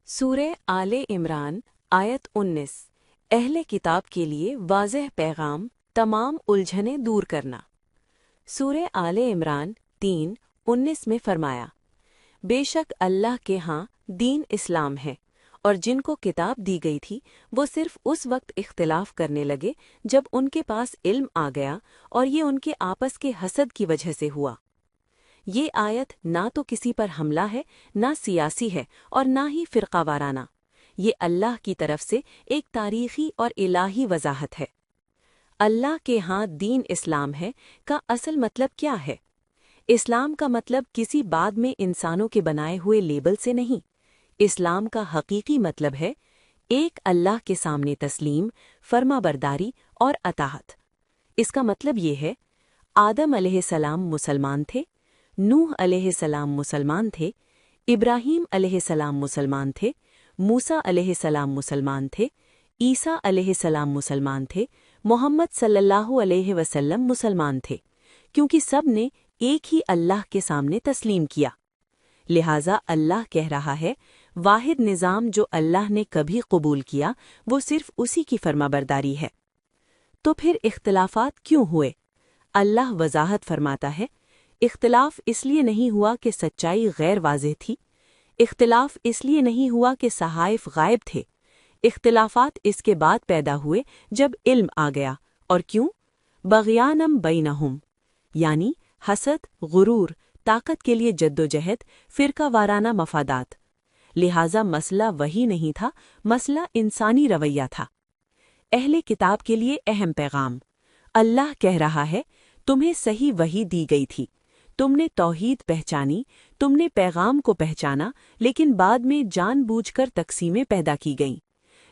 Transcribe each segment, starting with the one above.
سورہ آل عمران آیت 19 اہل کتاب کے لیے واضح پیغام، تمام الجھنیں دور کرنا۔ سورہ آل عمران 3:19 میں فرمایا، بے شک اللہ کے ہاں دین اسلام ہے، اور جن کو کتاب دی گئی تھی وہ صرف اس وقت اختلاف کرنے لگے جب ان کے پاس علم آ گیا، اور یہ ان کے آپس کے حسد کی وجہ سے ہوا۔ یہ آیت نہ تو کسی پر حملہ ہے، نہ سیاسی ہے، اور نہ ہی فرقہ وارانہ۔ یہ اللہ کی طرف سے ایک تاریخی اور الہی وضاحت ہے۔ اللہ کے ہاں دین اسلام ہے کا اصل مطلب کیا ہے؟ اسلام کا مطلب کسی بعد میں انسانوں کے بنائے ہوئے لیبل سے نہیں۔ اسلام کا حقیقی مطلب ہے ایک اللہ کے سامنے تسلیم، فرما برداری اور اطاعت۔ اس کا مطلب یہ ہے، آدم علیہ السلام مسلمان تھے، نوح علیہ السلام مسلمان تھے، ابراہیم علیہ السلام مسلمان تھے، موسیٰ علیہ السلام مسلمان تھے، عیسیٰ علیہ السلام مسلمان تھے، محمد صلی اللہ علیہ وسلم مسلمان تھے، کیونکہ سب نے ایک ہی اللہ کے سامنے تسلیم کیا۔ لہٰذا اللہ کہہ رہا ہے، واحد نظام جو اللہ نے کبھی قبول کیا وہ صرف اسی کی فرما برداری ہے۔ تو پھر اختلافات کیوں ہوئے؟ اللہ وضاحت فرماتا ہے، اختلاف اس لیے نہیں ہوا کہ سچائی غیر واضح تھی، اختلاف اس لیے نہیں ہوا کہ صحائف غائب تھے، اختلافات اس کے بعد پیدا ہوئے جب علم آ گیا۔ اور کیوں؟ بغیانم بینہم، یعنی حسد، غرور، طاقت کے لیے جدوجہد، فرقہ وارانہ مفادات۔ لہٰذا مسئلہ وہی نہیں تھا، مسئلہ انسانی رویہ تھا۔ اہل کتاب کے لیے اہم پیغام، اللہ کہہ رہا ہے، تمہیں صحیح وحی دی گئی تھی، تم نے توحید پہچانی، تم نے پیغام کو پہچانا، لیکن بعد میں جان بوجھ کر تقسیمیں پیدا کی گئیں۔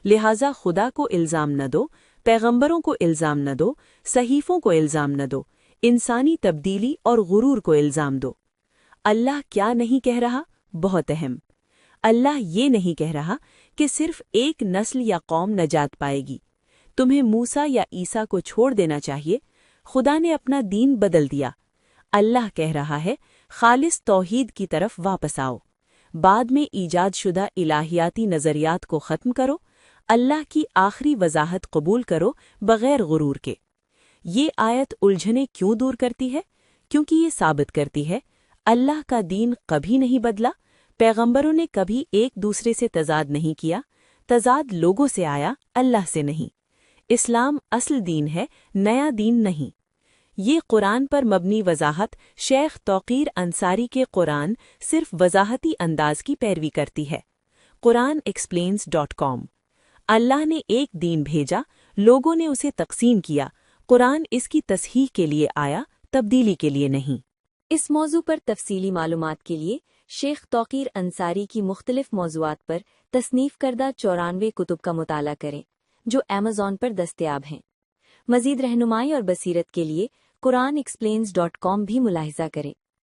لہٰذا خدا کو الزام نہ دو، پیغمبروں کو الزام نہ دو، صحیفوں کو الزام نہ دو، انسانی تبدیلی اور غرور کو الزام دو۔ اللہ کیا نہیں کہہ رہا؟ بہت اہم۔ اللہ یہ نہیں کہہ رہا کہ صرف ایک نسل یا قوم نجات پائے گی، تمہیں موسیٰ یا عیسیٰ کو چھوڑ دینا چاہیے، خدا نے اپنا دین بدل دیا۔ اللہ کہہ رہا ہے، خالص توحید کی طرف واپس آؤ، بعد میں ایجاد شدہ الہیاتی نظریات کو ختم کرو، اللہ کی آخری وضاحت قبول کرو بغیر غرور کے۔ یہ آیت الجھنیں کیوں دور کرتی ہے؟ کیونکہ یہ ثابت کرتی ہے، اللہ کا دین کبھی نہیں بدلا، پیغمبروں نے کبھی ایک دوسرے سے تضاد نہیں کیا، تضاد لوگوں سے آیا، اللہ سے نہیں۔ اسلام اصل دین ہے، نیا دین نہیں۔ یہ قرآن پر مبنی وضاحت شیخ توقیر انصاری کے قرآن صرف وضاحتی انداز کی پیروی کرتی ہے۔ QuranExplains.com۔ اللہ نے ایک دین بھیجا، لوگوں نے اسے تقسیم کیا، قرآن اس کی تصحیح کے لیے آیا، تبدیلی کے لیے نہیں۔ اس موضوع پر تفصیلی معلومات کے لیے شیخ توقیر انصاری کی مختلف موضوعات پر تصنیف کردہ 94 کتب کا مطالعہ کریں، جو Amazon پر دستیاب ہیں۔ مزید رہنمائی اور بصیرت کے لیے QuranExplains.com بھی ملاحظہ کریں۔